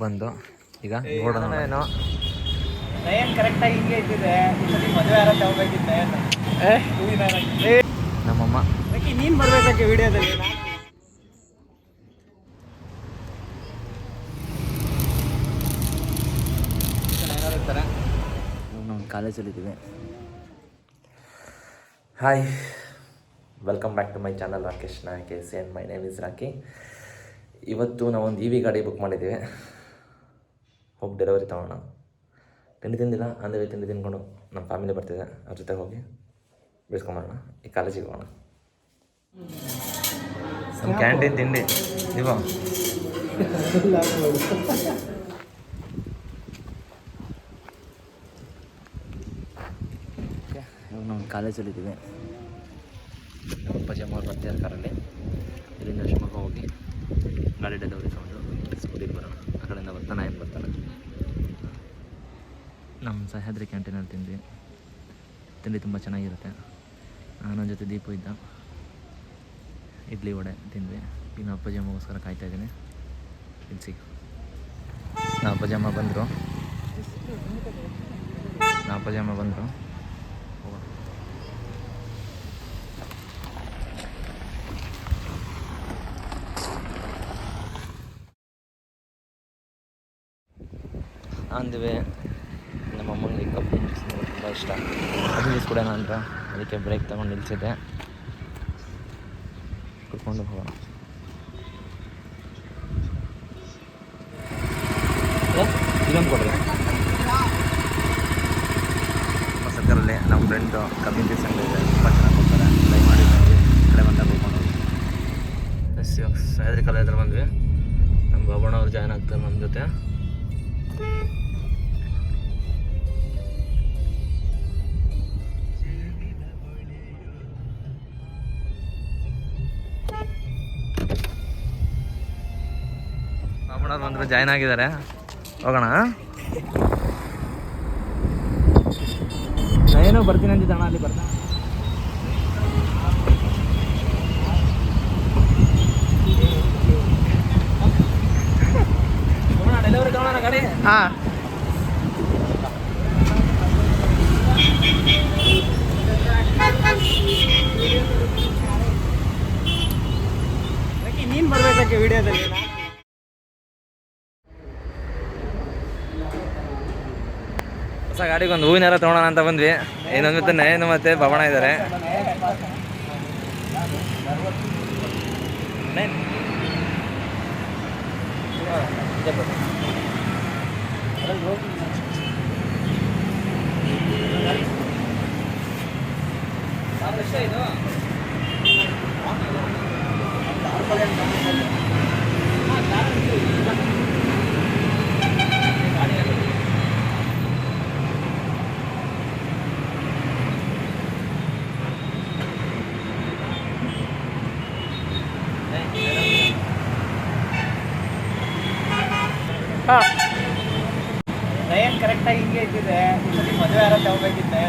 ಬಂದು ಈಗ ನೋಡೋಣ ಏನೋ ನಯನ್ ಕರೆಕ್ಟಾಗಿ ಹಿಂಗೆ ಇದ್ದಿದೆ ಮದುವೆ ಯಾರ ತಗೋಬೇಕಿತ್ತು ನಮ್ಮಮ್ಮ ನೀನು ಬರ್ಬೇಕಕ್ಕೆ ವಿಡಿಯೋದಲ್ಲಿ ಇರ್ತಾರೆ. ನಾವು ಕಾಲೇಜಲ್ಲಿದ್ದೀವಿ. Hi, welcome back to my channel Rakesh Nayak and my name is Rocky. ಇವತ್ತು ನಾವೊಂದು ಇ ವಿ ಗಾಡಿ ಬುಕ್ ಮಾಡಿದ್ದೀವಿ. ಹೋಗಿ ಡೆಲಿವರಿ ತೊಗೋಣ. ತಿಂಡಿ ತಿಂದಿಲ್ಲ, ಅಂದರೆ ತಿಂಡಿ ತಿಂದ್ಕೊಂಡು ನಮ್ಮ ಫ್ಯಾಮಿಲಿ ಬರ್ತಿದೆ, ಅವ್ರ ಜೊತೆ ಹೋಗಿ ಬಿಡಿಸ್ಕೊಂಬರೋಣ. ಈ ಕಾಲೇಜಿಗೆ ಹೋಗೋಣ. ನಮ್ಮ ಕ್ಯಾಂಟೀನ್ ತಿಂಡಿ ಇವ ನಾವು ಕಾಲೇಜಲ್ಲಿದ್ದೀವಿ. ನಮ್ಮ ಅಪ್ಪಾಜಿ ಅಮ್ಮ ಬರ್ತಿದ್ದಾರೆ ಕಾರಲ್ಲಿ. ಇಲ್ಲಿಂದ ಶಿವಮೊಗ್ಗ ಹೋಗಿ ಗಾಡಿ ಡೆಲಿವರಿ ತೊಗೊಂಡು ಸ್ಕೂಲಿಗೆ ಬರೋಣ. ಆ ಕಡೆಯಿಂದ ಬರ್ತಾನೆ ಏನು ಬರ್ತಾನೆ. ನಮ್ಮ ಸಹ್ಯಾದ್ರಿ ಕ್ಯಾಂಟೀನಲ್ಲಿ ತಿಂಡಿ ತುಂಬ ಚೆನ್ನಾಗಿರುತ್ತೆ. ನನ್ನ ಜೊತೆ ದೀಪು ಇದ್ದ. ಇಡ್ಲಿ ವಡೆ ತಿಂದ್ವಿ. ಇನ್ನು ಅಪ್ಪಾಜಿ ಅಮ್ಮಗೋಸ್ಕರ ಕಾಯ್ತಾಯಿದ್ದೀನಿ. ಇಲ್ಲಿಸಿ ನಮ್ಮ ಅಪ್ಪಾಜಿ ಅಮ್ಮ ಬಂದರು. ಅಂದ್ವಿ. ನಮ್ಮಮ್ಮನಿಗೆ ಕಪ್ಪು ಜ್ಯೂಸ್ ತುಂಬ ಇಷ್ಟ. ಅದು ಜ್ಯೂಸ್ ಕುಡಿಯೋಣ ಅಂತ ಅದಕ್ಕೆ ಬ್ರೇಕ್ ತೊಗೊಂಡು ನಿಲ್ಸಿದ್ದೆ. ಕುತ್ಕೊಂಡು ಹೋಗೋಣ. ಇದೊಂದು ಕೊಡ್ರಿ. ಸರ್ಕಾರಲ್ಲಿ ನಮ್ಮ ಫ್ರೆಂಡು ಕಬ್ಬಿನ ಪೀಸ್ ಅಂಗಡಿ ಇದೆ, ತುಂಬ ಚೆನ್ನಾಗಿ ಕೊಡ್ತಾರೆ. ದಯಮಾಡಿ ಕಡೆ ಬಂದಾಗ ಹೋಗ್ಕೊಂಡು ಸಹ್ಯಾದ್ರಿ ಕಾಲೇಜ್ ಹತ್ರ ಬಂದ್ವಿ. ನಮ್ಮ ಬಾಬಣ್ಣ ಅವ್ರು ಜಾಯ್ನ್ ಆಗ್ತಾರೆ ನಮ್ಮ ಜೊತೆ. ಬಾಬಣ್ಣವ್ರು ಬಂದರು, ಜಾಯ್ನ್ ಆಗಿದ್ದಾರೆ. ಹೋಗೋಣ. ಏನೋ ಬರ್ತೀನಿ ಅಂತಿದ್ದಣ್ಣ, ಅಲ್ಲಿ ಬರ್ತಾ ಡೆಲಿವರಿ ತಗೋಣ ಗಾಡಿ. ಹಾಂ, ನೀನು ಬರ್ಬೇಕಕ್ಕೆ ವಿಡಿಯೋದಲ್ಲಿ. ಹೊಸ ಗಾಡಿಗೆ ಒಂದು ಹೂವಿನ ಹಾರ ತೊಗೊಳೋಣ ಅಂತ ಬಂದ್ವಿ. ಇನ್ನೊಂದು ಮತ್ತೆ ನಯನ ಮತ್ತೆ ಬಾಬಣ್ಣ ಇದ್ದಾರೆ. ನಯನ್ ಕರೆಕ್ಟಾಗಿ ಹಿಂಗೆ ಇದ್ದಿದೆ ಮದುವೆ ಯಾರ ತಗೋಬೇಕಿತ್ತು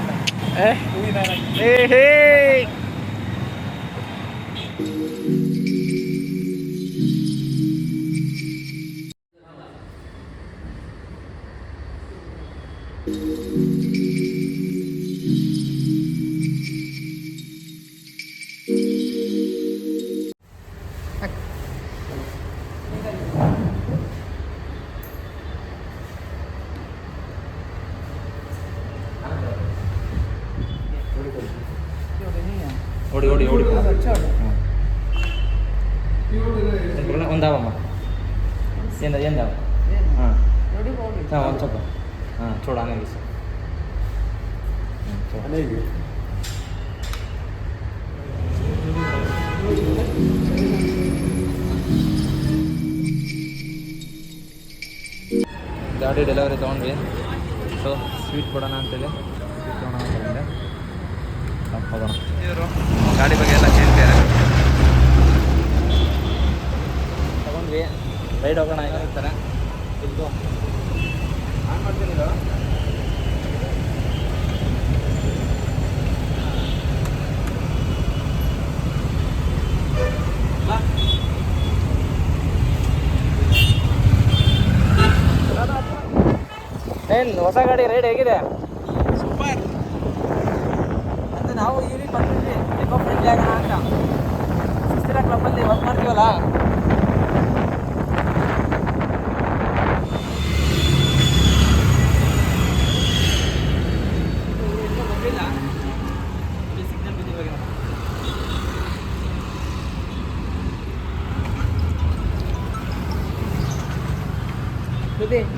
ಓಡಿ ಓಡಿ ಓಡಿ ಒಂದಾವಮ್ಮ ఏందావ ಒಂದು ಸ್ವಲ್ಪ చూడు అనేది ಗಾಡಿ ಡೆಲಿವರಿ ತೊಗೊಂಡ್ವಿ. ಸೊ ಸ್ವೀಟ್ ಕೊಡೋಣ ಅಂತೇಳಿ ಸ್ವೀಟ್ ತೊಗೊಳೋಣ ಅಂತಂದರೆ ಹೋಗೋಣ. ಇವರು ಗಾಡಿ ಬಗ್ಗೆ ಎಲ್ಲ ಕೇಳ್ತಾರೆ. ತಗೊಂಡ್ವಿ, ರೈಡ್ ಹೋಗೋಣ ಇರ್ತಾರೆ. ಇದು ಆನ್ ಮಾಡ್ತೀನಿ. ಏನು ಹೊಸ ಗಾಡಿ ರೈಡ್ ಹೇಗಿದೆ? ಸೂಪರ್. ಅಂತ ನಾವು ಇಲ್ಲಿ ಬಂದಿದ್ವಿ ಎಕೋ ಫ್ರೆಂಡ್ಲಿ ಆಗೋಣ ಅಂತ. ಸುಸ್ಥಿರ ಕ್ಲಬ್ಬಲ್ಲಿ ವರ್ಕ್ ಮಾಡ್ತೀವಲ್ಲ,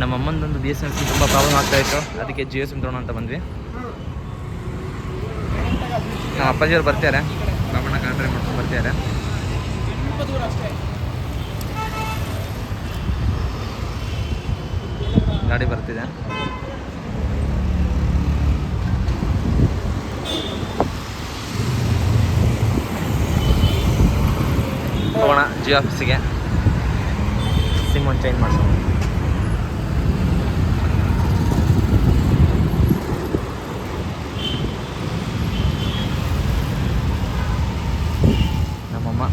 ನಮ್ಮ ಅಮ್ಮಂದೊಂದು ಬಿ ಎಸ್ ಎನ್ ಸಿ ತುಂಬ ಪ್ರಾಬ್ಲಮ್ ಆಗ್ತಾಯಿತ್ತು, ಅದಕ್ಕೆ ಜಿಯೋ ಸಿಮ್ ತೊಗೊಳೋಣ ಅಂತ ಬಂದ್ವಿ. ನಮ್ಮ ಅಪ್ಪಾಜಿಯವ್ರು ಬರ್ತಾರೆ, ಬಾಬಣ್ಣ ಕಾರ್ ಡ್ರೈವ್ ಮಾಡ್ಕೊಂಡು ಬರ್ತಾರೆ. ತುಂಬ ದೂರ ಅಷ್ಟೇ. ಗಾಡಿ ಬರ್ತಿದೆ. ಹೋಗೋಣ ಜಿಯೋ ಆಫೀಸಿಗೆ, ಸಿಮ್ ಒಂದು ಚೇಂಜ್ ಮಾಡಿಸೋಣ. ನಮ್ಮಮ್ಮ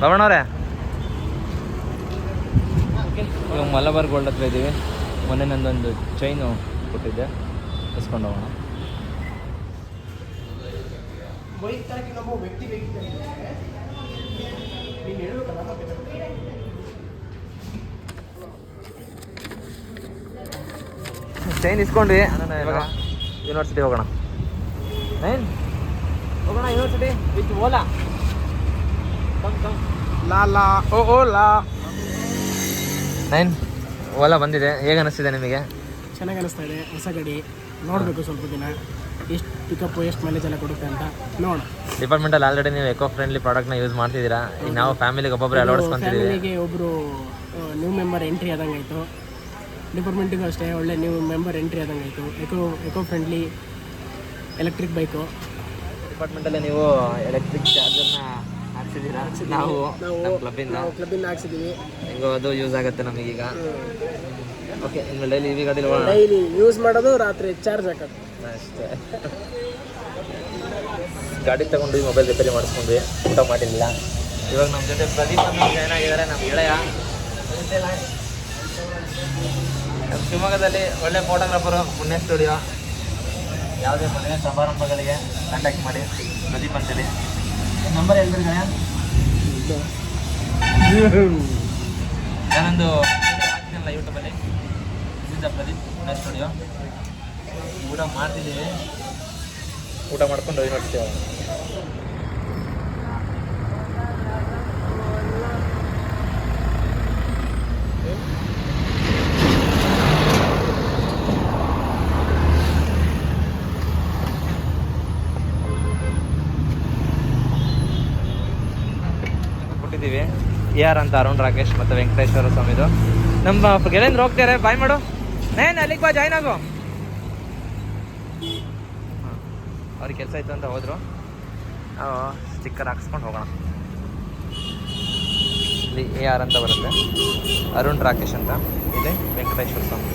ಬವಣ್ಣವ್ರೆ, ಇವಾಗ ಮಲಬಾರ್ ಗೋಲ್ಡ್ ಹತ್ರ ಇದ್ದೀವಿ. ಮೊನ್ನೆ ನಂದೊಂದು ಚೈನು ಕೊಟ್ಟಿದ್ದೆ, ಇಸ್ಕೊಂಡು ಹೋಗೋಣ. ಬೈಕಾಗಿ ನಮ್ಮ ವ್ಯಕ್ತಿ ಬೇಕಿದ್ದರೆ ನೀನು ಹೇಳ್ಬೇಕಲ್ಲ ಮತ್ತೆ. ಚೈನ್ ಇಸ್ಕೊಂಡ್ವಿ. ಇವಾಗ ಯೂನಿವರ್ಸಿಟಿ ಹೋಗೋಣ. ಹೋಗೋಣ ಯೂನಿವರ್ಸಿಟಿ ವಿತ್ ಓಲಾ. ಲಾ ಓ ಲಾ. ಓಲಾ ಬಂದಿದೆ, ಹೇಗೆ ಅನಿಸ್ತಿದೆ ನಿಮಗೆ? ಚೆನ್ನಾಗಿ ಅನಿಸ್ತಾ ಇದೆ. ಹೊಸ ಗಾಡಿ ನೋಡಬೇಕು, ಸ್ವಲ್ಪ ದಿನ ಎಷ್ಟು ಪಿಕಪ್ ಎಷ್ಟು ಮೈಲೇಜ್ ಎಲ್ಲ ಕೊಡುತ್ತೆ ಅಂತ ನೋಡೋಣ. ಡಿಪಾರ್ಟ್ಮೆಂಟಲ್ಲಿ ಆಲ್ರೆಡಿ ನೀವು ಎಕೋ ಫ್ರೆಂಡ್ಲಿ ಪ್ರಾಡಕ್ಟ್ನ ಯೂಸ್ ಮಾಡ್ತಿದ್ದೀರಾ. ಈಗ ನಾವು ಫ್ಯಾಮಿಲಿಗೆ ಒಬ್ಬೊಬ್ಬರು ಅಳವಡಿಸ್ಕೊಂತಿದ್ದೀವಿ. ಫ್ಯಾಮಿಲಿಗೆ ಒಬ್ಬರು ನ್ಯೂ ಮೆಂಬರ್ ಎಂಟ್ರಿ ಆದಂಗೆ ಆಯಿತು. ಡಿಪಾರ್ಟ್ಮೆಂಟಿಗೂ ಅಷ್ಟೇ ಒಳ್ಳೆ ನ್ಯೂ ಮೆಂಬರ್ ಎಂಟ್ರಿ ಆದಂಗೆ ಆಯಿತು. Eco friendly electric bike. ಡಿಪಾರ್ಟ್ಮೆಂಟಲ್ಲಿ ನೀವು ಎಲೆಕ್ಟ್ರಿಕ್ ಚಾರ್ಜರ್ನ ಹಾಕ್ಸಿದ್ದೀರಾ, ನಾವು ನಮ್ಮ ಕ್ಲಬ್ಬಿಂದ ಹಾಕ್ಸಿದ್ದೀವಿ. ಹೆಂಗೋ ಅದು ಯೂಸ್ ಆಗುತ್ತೆ ನಮಗೀಗ. ಓಕೆ, ಇನ್ನು ಡೈಲಿ ಈ ಗಾಡಿ ಡೈಲಿ ಯೂಸ್ ಮಾಡೋದು, ರಾತ್ರಿ ಚಾರ್ಜ್ ಹಾಕೋದು ಅಷ್ಟೇ. ಗಾಡಿ ತಗೊಂಡು ಮೊಬೈಲ್ ರಿಪೇರಿ ಮಾಡಿಸ್ಕೊಂಡ್ವಿ, ಊಟ ಮಾಡಿರಲಿಲ್ಲ. ಇವಾಗ ನಮ್ಮ ಜೊತೆ ಪ್ರದೀಪ್ ಅನ್ನೋ ಜಾಯ್ನ್ ಆಗಿದ್ದಾರೆ, ನಮ್ಮ ಗೆಳೆಯ. ನಮ್ಮ ಶಿವಮೊಗ್ಗದಲ್ಲಿ ಒಳ್ಳೆ ಫೋಟೋಗ್ರಾಫರು, ಪುಣ್ಯ ಸ್ಟುಡಿಯೋ. ಯಾವುದೇ ಮದುವೆ ಸಮಾರಂಭಗಳಿಗೆ ಕಾಂಟ್ಯಾಕ್ಟ್ ಮಾಡಿ, ಪ್ರದೀಪ್ ಅಂತೇಳಿ. ನಂಬರ್ ಹೇಳ್ಬಿಡಿ ಗೆಳೆಯ. ನಾನೊಂದು ಹಾಕ್ತೀನಲ್ಲ ಯೂಟ್ಯೂಬಲ್ಲಿ, ಇಲ್ಲಿಂದ ಪ್ರದೀಪ್ ಪುಣ್ಯ ಸ್ಟುಡಿಯೋ. ಊಟ ಮಾಡ್ತಿದ್ದೀವಿ, ಊಟ ಮಾಡ್ಕೊಂಡು ಯೂನಿವರ್ಸಿಟಿ ಹೋಗೋಣ. ಕೊಟ್ಟಿದ್ದೀವಿ AR ಅಂತ ಅರುಣ್ ರಾಕೇಶ್ ಮತ್ತು ವೆಂಕಟೇಶ್ವರ ಸ್ವಾಮಿದು. ನಮ್ಮ ಗೆಳೆಯಂದ್ರು ಹೋಗ್ತಾರೆ, ಬಾಯ್ ಮಾಡು. ಅಲ್ಲಿಗೆ ಬಾ, ಜಾಯ್ನ್ ಆಗು. ಅವ್ರಿಗೆ ಕೆಲಸ ಇತ್ತು ಅಂತ ಹೋದರು. ನಾವು ಸ್ಟಿಕ್ಕರ್ ಹಾಕ್ಸ್ಕೊಂಡು ಹೋಗೋಣ. ಇಲ್ಲಿ AR ಅಂತ ಬರುತ್ತೆ, ಅರುಣ್ ರಾಕೇಶ್ ಅಂತ. ಇಲ್ಲಿ ವೆಂಕಟೇಶ್ವರ ಸ್ವಾಮಿ.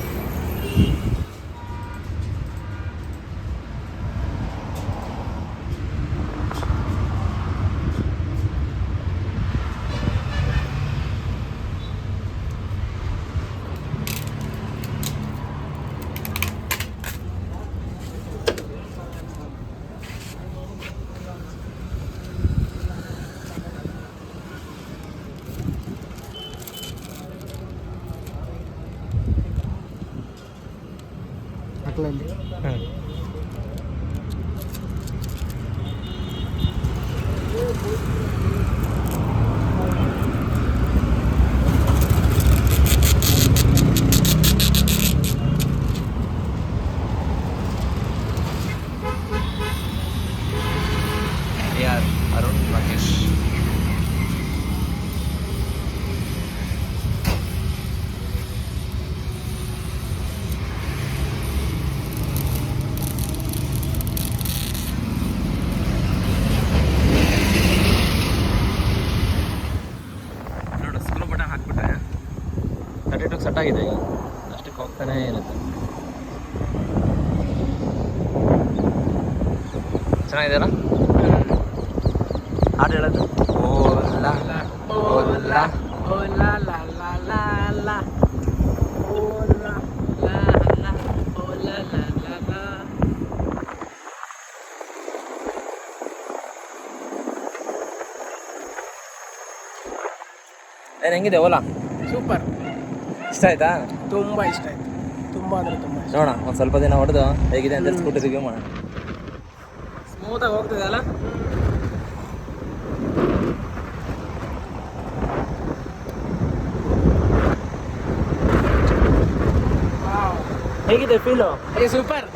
AR ಅರುಣ್ ರಾಕೇಶ್. ನೋಡು, ಸ್ಕ್ರೂ ಬಟನ್ ಹಾಕ್ಬಿಟ್ರೆ 32 ಸೆಟ್ ಆಗಿದೆ. ಈಗ ಅಷ್ಟಕ್ಕೆ ಹೋಗ್ತಾನೆ ಇರುತ್ತೆ. ಚೆನ್ನಾಗಿದೆಯಲ್ಲ ಹಾಡು ಹೇಳೋದು? ಓಲಾ ಓಲಾ ಓ ಲಾ ಲಾ ಲಾ ಲಾ ಲಾ ಓ ಲಾ ಲಾ ಲಾ ಓ ಲಾ ಲಾ ಲಾ ಲಾ. ಏನು ಹೆಂಗಿದೆ ಓಲಾ? ಸೂಪರ್, ಇಷ್ಟ ಆಯ್ತಾ? ತುಂಬ ಇಷ್ಟ ಆಯಿತು, ತುಂಬ ಅಂದರೆ ತುಂಬ ಇಷ್ಟ. ನೋಡೋಣ ಒಂದು ಸ್ವಲ್ಪ ದಿನ ಹೊಡೆದು ಹೇಗಿದೆ ಅಂತ ಸ್ಕೂಟಿ ರಿವ್ಯೂ ಮಾಡೋಣ. ಸ್ಮೂತಾಗಿ ಹೋಗ್ತಿದೆ ಅಲ್ಲ? ಹೇಗಿದೆ ಫೀಲು? ಸೂಪರ್.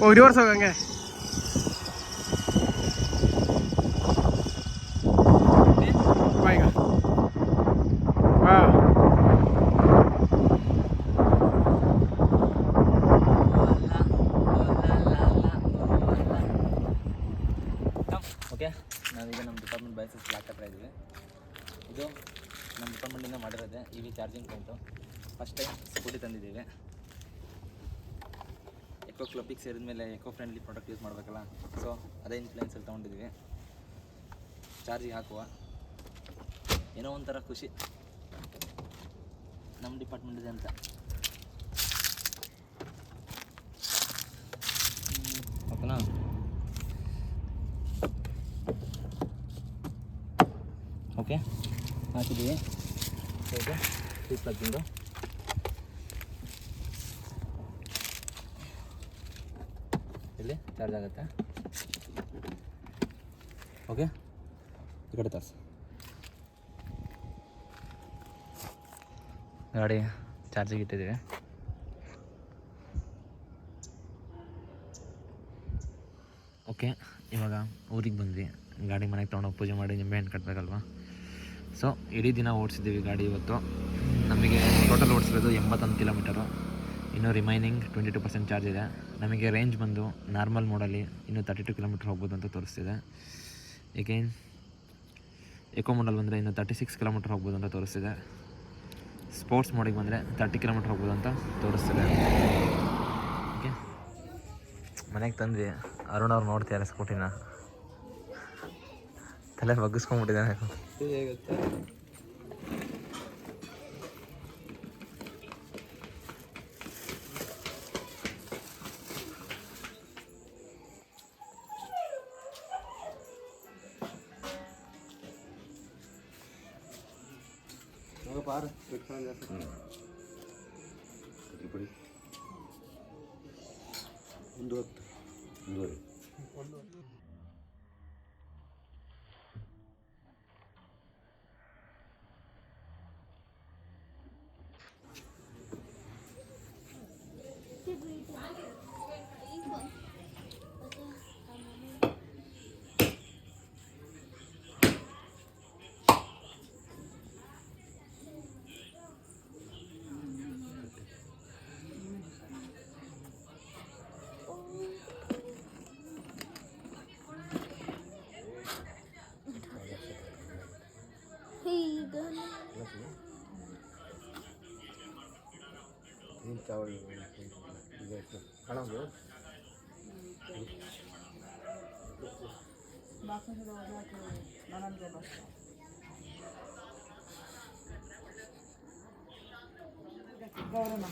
ಓ ರಿವರ್ಸ್ ಹೋಗಂಗೆ. ಈಗ ಹಾಂ ಓಕೆ, ನಾವೀಗ ನಮ್ಮ ಡಿಪಾರ್ಟ್ಮೆಂಟ್ ಬೈಸಸ್ ಬ್ಲಾಕ್ ಹತ್ರ ಇದ್ದೀವಿ. ಇದು ನಮ್ಮ ಡಿಪಾರ್ಟ್ಮೆಂಟಿಂದ ಮಾಡಿರೋದೆ EV charging point. First time scooty ತಂದಿದ್ದೀವಿ. ಎಕೋ ಕ್ಲಬ್ಬಿಗೆ ಸೇರಿದ ಮೇಲೆ ಎಕೋ ಫ್ರೆಂಡ್ಲಿ ಪ್ರಾಡಕ್ಟ್ ಯೂಸ್ ಮಾಡಬೇಕಲ್ಲ, ಸೊ ಅದೇ ಇನ್ಫ್ಲೂಯೆನ್ಸಲ್ಲಿ ತೊಗೊಂಡಿದ್ದೀವಿ. ಚಾರ್ಜಿಗೆ ಹಾಕುವ ಏನೋ ಒಂಥರ ಖುಷಿ ನಮ್ಮ ಡಿಪಾರ್ಟ್ಮೆಂಟ್ ಇದೆ ಅಂತ. ಓಕೆನಾ? ಓಕೆ, ಹಾಕಿದ್ದೀವಿ. ಓಕೆ, ಸ್ವಿಚ್ ಪ್ಲಗ್ಗಿಂದು ಇಲ್ಲಿ ಚಾರ್ಜ್ ಆಗುತ್ತೆ. ಓಕೆ, ಈ ಕಡೆ ತೋರಿಸಿ. ಗಾಡಿ ಚಾರ್ಜಿಗೆ ಇಟ್ಟಿದ್ದೀವಿ. ಓಕೆ, ಇವಾಗ ಊರಿಗೆ ಬಂದ್ವಿ. ಗಾಡಿ ಮನೆಗೆ ತೊಗೊಂಡೋಗಿ ಪೂಜೆ ಮಾಡಿ ನಿಂಬೆ ಹಣ್ಣು ಕಟ್ಟಬೇಕಲ್ವ. ಸೊ ಇಡೀ ದಿನ ಓಡಿಸಿದ್ದೀವಿ ಗಾಡಿ. ಇವತ್ತು ನಮಗೆ ಟೋಟಲ್ ಓಡಿಸಿರೋದು 81 ಕಿಲೋಮೀಟರು. ಇನ್ನು ರಿಮೈನಿಂಗ್ 22% ಚಾರ್ಜ್ ಇದೆ. ನಮಗೆ ರೇಂಜ್ ಬಂದು ನಾರ್ಮಲ್ ಮೋಡಲ್ಲಿ ಇನ್ನೂ 32 ಕಿಲೋಮೀಟ್ರ್ ಹೋಗ್ಬೋದು ಅಂತ ತೋರಿಸ್ತಿದೆ. ಏಗೇನ್ ಎಕೋ ಮೋಡಲ್ಲಿ ಬಂದರೆ ಇನ್ನು 36 ಕಿಲೋಮೀಟ್ರ್ ಹೋಗ್ಬೋದು ಅಂತ ತೋರಿಸ್ತಿದೆ. ಸ್ಪೋರ್ಟ್ಸ್ ಮೋಡಿಗೆ ಬಂದರೆ 30 ಕಿಲೋಮೀಟ್ರ್ ಹೋಗ್ಬೋದು ಅಂತ ತೋರಿಸ್ತಿದೆ. ಓಕೆ, ಮನೆಗೆ ತಂದ್ವಿ. ಅರುಣ್ ಅವ್ರು ನೋಡ್ತಿದ್ದಾರೆ ಸ್ಕೂಟಿನ, ತಲೆ ಬಗ್ಗಿಸ್ಕೊಂಡ್ಬಿಟ್ಟಿದ್ದಾನೆ. ಪಾರು ಒಂದು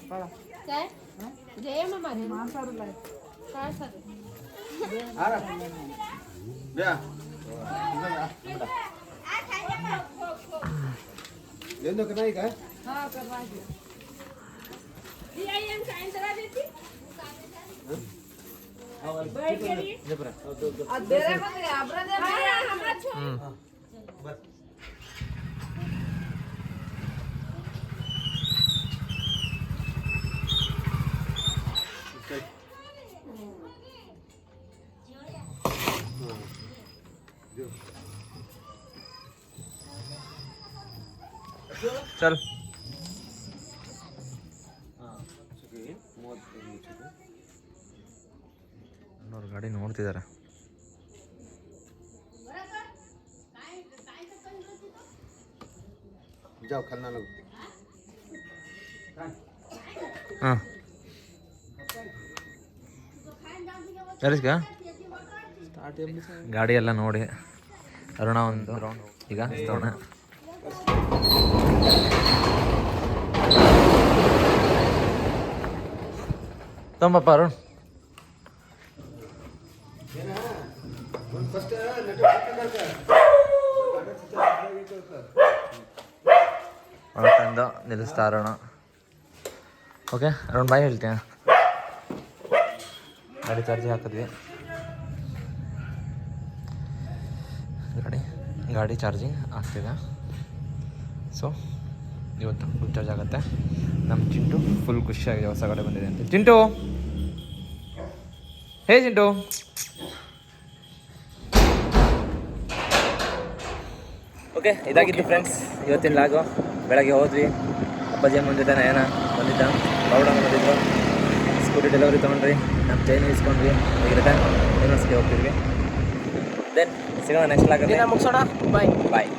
10 काय जय मामारी मासारुला काय सर आरा ब्या लेंदो का नाही काय हां करवायची ती आई एम सायंत्रा देती बैठ गेली अधेरे मध्ये आब्रा दे हमरा छो बस चल. ಅವ್ರ ಗಾಡಿ ನೋಡ್ತಿದ್ದಾರೆ. जाओ खाना लोग ಹಾಂ ಯಾರಿಸ್ಗ ಗಾಡಿ ಎಲ್ಲ ನೋಡಿ ಅರುಣ ಒಂದು ರೌಂಡ್ ಈಗ ತೋಣ ತೊಂಬಪ್ಪ ಅರುಣ್. ಒಳಕಂದು ನಿಲ್ಲಿಸ್ತಾ ಅರುಣ. ಓಕೆ ಅರುಣ್ ಬಾಯ್ ಹೇಳ್ತೀಯ. ಗಾಡಿ ಚಾರ್ಜಿಗೆ ಹಾಕಿದ್ವಿ. ಗಾಡಿ ಚಾರ್ಜಿಂಗ್ ಆಗ್ತಿದೆ. ಸೊ ಇವತ್ತು ಫುಲ್ ಚಾರ್ಜ್ ಆಗುತ್ತೆ. ನಮ್ಮ ಚಿಂಟು ಫುಲ್ ಖುಷಿಯಾಗಿದೆ ಹೊಸ ಗಾಡಿ ಬಂದಿದೆ ಅಂತ. ಚಿಂಟು ಹೇ ಚಿಂಟು. ಓಕೆ ಇದಾಗಿತ್ತು ಫ್ರೆಂಡ್ಸ್ ಇವತ್ತಿನ ಲಾಗು. ಬೆಳಗ್ಗೆ ಹೋದ್ವಿ, ಅಪ್ಪಾಜಿ ಅಮ್ಮನ ಜೊತೆ ನಯನ ಬಂದಿದ್ದ, ಬೌಡಮ್ಮ ಬಂದಿದ್ದು, ಸ್ಕೂಟಿ ಡೆಲಿವರಿ ತೊಗೊಂಡ್ರಿ, ನಮ್ಮ ಚೈನ್ ಇಸ್ಕೊಂಡ್ವಿ, ಈಗ ರಿಟರ್ನ್ ಯೂನಿವರ್ಸಿಟಿ ಹೋಗ್ತಿದ್ವಿ. ದೆನ್ ಸಿಗೋಣ ನೆಕ್ಸ್ಟ್ ಲಾಗಲ್ಲಿ. ಮುಗಿಸೋಣ. ಬಾಯ್ ಬಾಯ್.